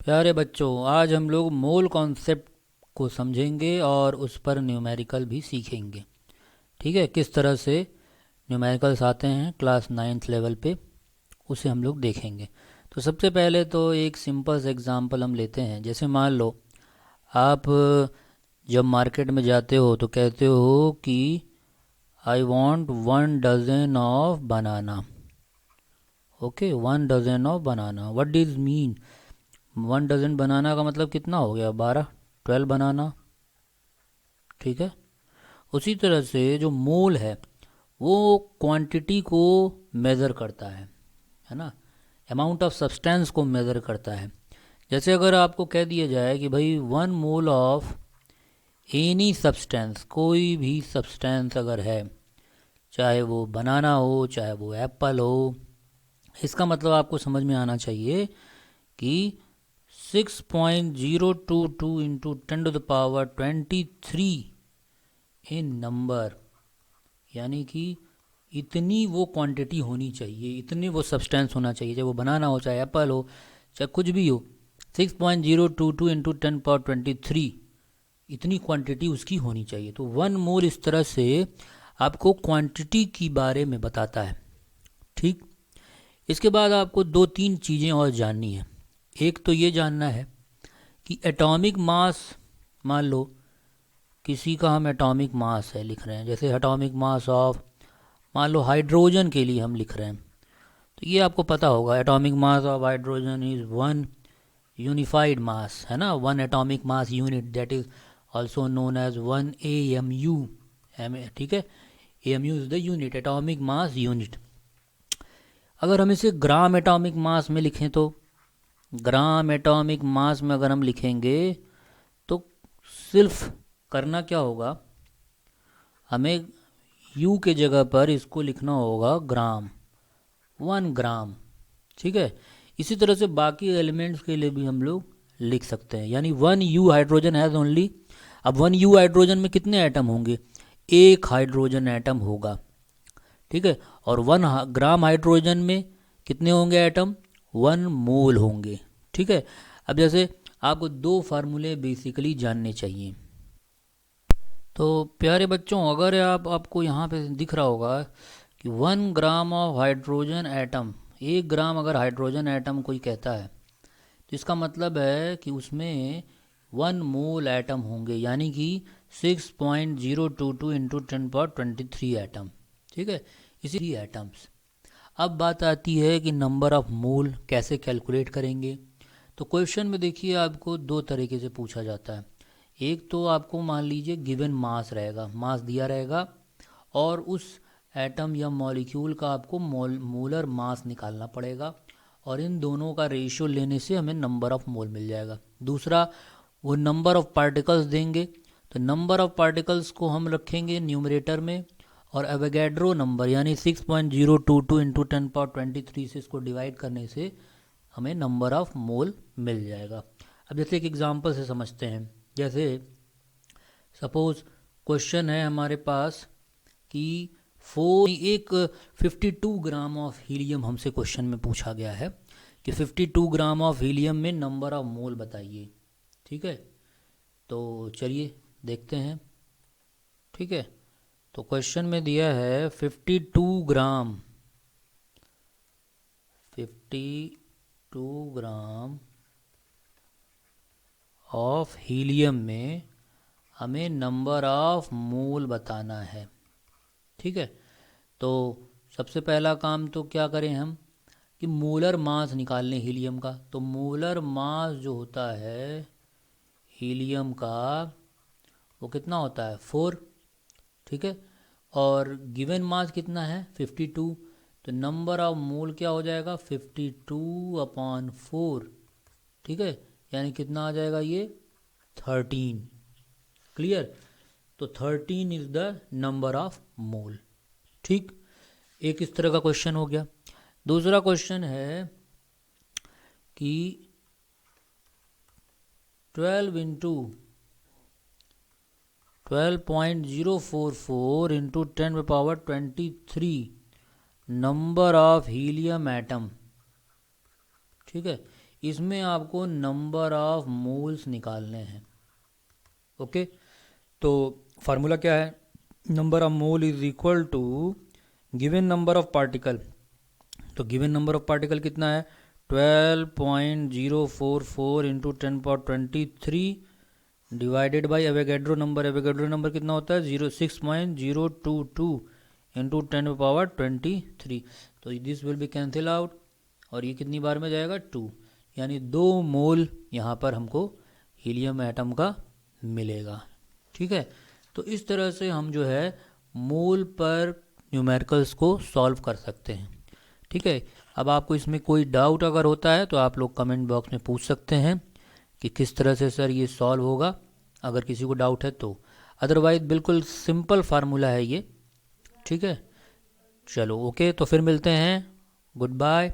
प्यारे बच्चों, आज हम लोग मोल कॉन्सेप्ट को समझेंगे और उस पर न्यूमेरिकल भी सीखेंगे। ठीक है, किस तरह से न्यूमेरिकल्स आते हैं क्लास नाइन्थ लेवल पे, उसे हम लोग देखेंगे। तो सबसे पहले तो एक सिंपल सा एग्जांपल हम लेते हैं। जैसे मान लो आप जब मार्केट में जाते हो तो कहते हो कि I want 1 dozen of banana. Okay, 1 dozen of banana, what does mean? 1 dozen banana का मतलब कितना हो गया? 12, 12 बनाना। ठीक है, उसी तरह से जो मोल है वो क्वांटिटी को मेज़र करता है ना, अमाउंट ऑफ सब्सटेंस को मेज़र करता है। जैसे अगर आपको कह दिया जाए कि भाई 1 मोल ऑफ एनी सब्सटेंस, कोई भी सब्सटेंस अगर है, चाहे वो बनाना हो चाहे वो एप्पल हो, इसका मतलब आपको समझ में आना चाहिए कि 6.022 इंटू 10⁻23 इन नंबर, यानी कि इतनी वो क्वांटिटी होनी चाहिए, इतनी वो सब्सटेंस होना चाहिए, चाहे वो बनाना हो चाहे एप्पल हो चाहे कुछ भी हो। 6.022 इंटू 10⁻23 इतनी क्वांटिटी उसकी होनी चाहिए। तो 1 मोल इस तरह से आपको क्वांटिटी की बारे में बताता है। ठीक, इसके बाद आपको 2-3 चीज़ें और जाननी है। एक तो ये जानना है कि एटॉमिक मास, मान लो किसी का हम एटॉमिक मास है लिख रहे हैं, जैसे एटॉमिक मास ऑफ, मान लो हाइड्रोजन के लिए हम लिख रहे हैं, तो ये आपको पता होगा atomic mass of hydrogen is 1 unified mass, है ना, 1 atomic mass unit, that is also known as 1 AMU। ठीक है, AMU is the unit, atomic mass unit. अगर हम इसे ग्राम एटॉमिक मास में लिखें तो, ग्राम एटॉमिक मास में अगर हम लिखेंगे तो सिर्फ करना क्या होगा, हमें यू के जगह पर इसको लिखना होगा ग्राम, 1 ग्राम। ठीक है, इसी तरह से बाकी एलिमेंट्स के लिए भी हम लोग लिख सकते हैं, यानी 1 U हाइड्रोजन हैज़ ओनली। अब 1 U हाइड्रोजन में कितने एटम होंगे? एक हाइड्रोजन एटम होगा। ठीक है, और 1 ग्राम हाइड्रोजन में कितने होंगे एटम? 1 मोल होंगे। ठीक है, अब जैसे आपको 2 फार्मूले बेसिकली जानने चाहिए। तो प्यारे बच्चों, अगर आपको यहाँ पे दिख रहा होगा कि 1 ग्राम ऑफ हाइड्रोजन एटम, 1 ग्राम अगर हाइड्रोजन एटम कोई कहता है तो इसका मतलब है कि उसमें 1 मोल एटम होंगे, यानी कि 6.022 इंटू 10⁻23 एटम। ठीक है, इसी एटम्स। अब बात आती है कि नंबर ऑफ मोल कैसे कैलकुलेट करेंगे। तो क्वेश्चन में देखिए आपको 2 तरीके से पूछा जाता है। एक तो आपको मान लीजिए गिवन मास रहेगा, मास दिया रहेगा, और उस एटम या मॉलिक्यूल का आपको मोलर मास निकालना पड़ेगा, और इन दोनों का रेशियो लेने से हमें नंबर ऑफ मोल मिल जाएगा। दूसरा, वो नंबर ऑफ पार्टिकल्स देंगे, तो नंबर ऑफ पार्टिकल्स को हम रखेंगे न्यूमरेटर में, और एवोगैड्रो नंबर यानी 6.022 इंटू 10⁻23 से इसको डिवाइड करने से हमें नंबर ऑफ मोल मिल जाएगा। अब जैसे एक एग्जांपल से समझते हैं। जैसे सपोज क्वेश्चन है हमारे पास कि 52 ग्राम ऑफ हीलियम हमसे क्वेश्चन में पूछा गया है कि 52 ग्राम ऑफ हीलियम में नंबर ऑफ मोल बताइए। ठीक है, तो चलिए देखते हैं। ठीक है, तो क्वेश्चन में दिया है 52 ग्राम, 52 ग्राम ऑफ हीलियम में हमें नंबर ऑफ मोल बताना है। ठीक है, तो सबसे पहला काम तो क्या करें हम कि मोलर मास निकाल लें हीलियम का। तो मोलर मास जो होता है हीलियम का वो कितना होता है? 4। ठीक है, और गिवन मास कितना है? 52। तो नंबर ऑफ मोल क्या हो जाएगा? 52/4। ठीक है, यानी कितना आ जाएगा ये? 13। क्लियर? तो 13 इज द नंबर ऑफ मोल। ठीक, एक इस तरह का क्वेश्चन हो गया। दूसरा क्वेश्चन है कि 12 into 12.044 into 10⁻23 number of helium atom. ठीक है, इसमें आपको नंबर ऑफ मोल्स निकालने हैं। ओके, तो फार्मूला क्या है, number of mole is equal to given number of particle. तो गिवन नंबर ऑफ पार्टिकल कितना है, 12.044 into 10^23 divided by Avogadro number. Avogadro number कितना होता है, 6.022 इंटू 10^23। तो this will be cancel out, और ये कितनी बार में जाएगा, 2, यानी 2 मोल यहाँ पर हमको हीलियम एटम का मिलेगा। ठीक है, तो इस तरह से हम जो है मोल पर न्यूमेरिकल्स को सॉल्व कर सकते हैं। ठीक है, अब आपको इसमें कोई डाउट अगर होता है तो आप लोग कमेंट बॉक्स में पूछ सकते हैं कि किस तरह से सर ये सॉल्व होगा, अगर किसी को डाउट है तो। अदरवाइज बिल्कुल सिंपल फार्मूला है ये। ठीक है, चलो ओके, तो फिर मिलते हैं, गुड बाय।